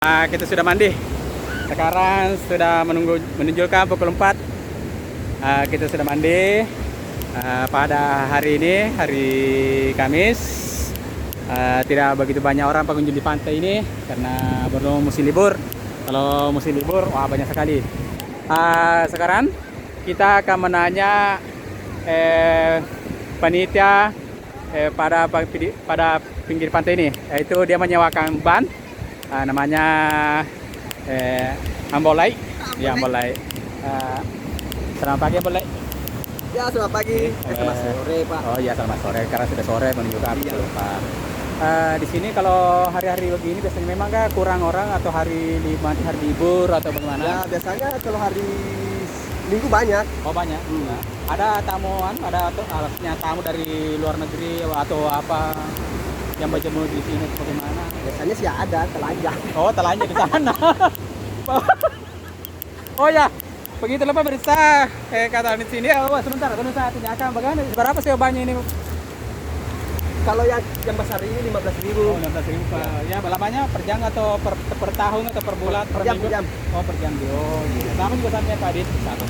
Kita sudah mandi. Sekarang sudah menunjukkan pukul 4. Kita sudah mandi pada hari ini, hari Kamis. Tidak begitu banyak orang pengunjung di pantai ini karena belum musim libur. Kalau musim libur, wah banyak sekali. Sekarang kita akan menanya panitia pada pinggir pantai ini, yaitu dia menyewakan ban. Namanya Ambolai. Ya, Ambolai. Selamat pagi, Ambolai. Ya, selamat pagi. Selamat sore, Pak. Oh iya, selamat sore. Karena sudah sore menunjukkan Pak. Di sini kalau hari-hari begini biasanya memang kurang orang atau hari libur atau bagaimana? Ya, biasanya kalau hari Minggu banyak. Oh, banyak. Ada alasnya tamu dari luar negeri atau apa yang berjemur di sini bagaimana? Biasanya sih ada telanjang. Oh, telanjang di sana. Oh ya, begitulah pemirsa. Kata di sini. Oh, sebentar, saya tanyakan bagaimana? Berapa sewa-bannya ini? Kalau yang besar ini 15.000. Oh, 15.000 Pak. Ya, lamanya per jam atau per tahun atau per bulan? Per jam. Oh, per jam. Oh, gitu. Sama juga sampai Pak Adit. Satu.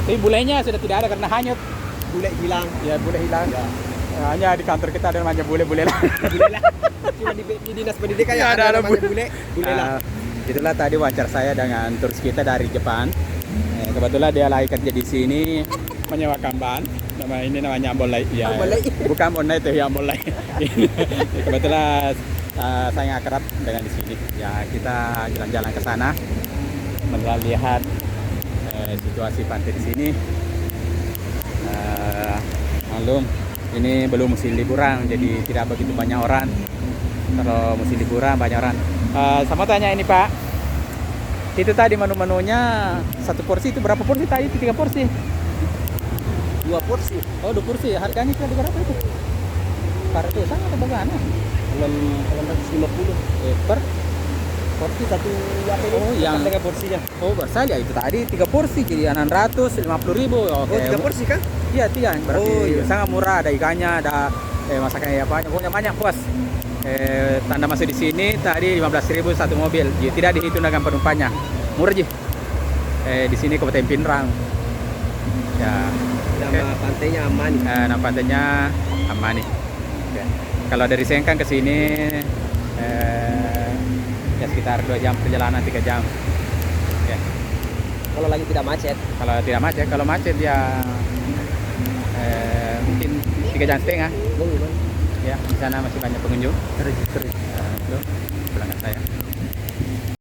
Tapi bulenya sudah tidak ada karena hanyut. Bule hilang. Ya, bule hilang. Ya. Hanya di kantor kita ada namanya bule-bule lah. Cuma di dinas pendidikan ya, ada namanya bule lah. Itulah tadi wawancara saya dengan turis kita dari Jepang. Kebetulan dia lagi kerja di sini menyewakan ban. Ini namanya Ambolai. Ya, Ambolai. Bukan Ambolai itu ya, Ambolai. Kebetulan saya akrab dengan di sini. Ya, kita jalan-jalan ke sana melihat situasi pantai di sini. Malum, ini belum musim liburan, jadi tidak begitu banyak orang. Kalau musim liburan banyak orang. Sama tanya ini Pak, itu tadi menu-menunya satu porsi itu berapa porsi tadi? 3 porsi? 2 porsi. Oh, 2 porsi. Harganya kira berapa itu? Kartusan atau bagaimana? 650 Per porsi satu apa ini? Oh, yang dengan porsinya. Oh, besar ya itu tadi 3 porsi jadi 650.000. Oke. Oh, 3 porsi kan? Iya, 3. Berarti Oh, iya. sangat murah, ada ikannya, ada masakannya apa, pokoknya banyak puas. Tanda masuk di sini tadi 15.000 satu mobil. Jadi tidak dihitung dengan penumpangnya. Murah ji. Di sini Kabupaten Pinrang. Ya. Nama pantainya Aman. Nama pantainya Amani. Oke. Kalau dari Sengkang ke sini ya sekitar 2 jam perjalanan, 3 jam. Oke. Kalau lagi tidak macet. Kalau tidak macet, kalau macet ya mungkin 3 jam setengah. Oh, Ya, di sana masih banyak pengunjung. Itu belakang saya.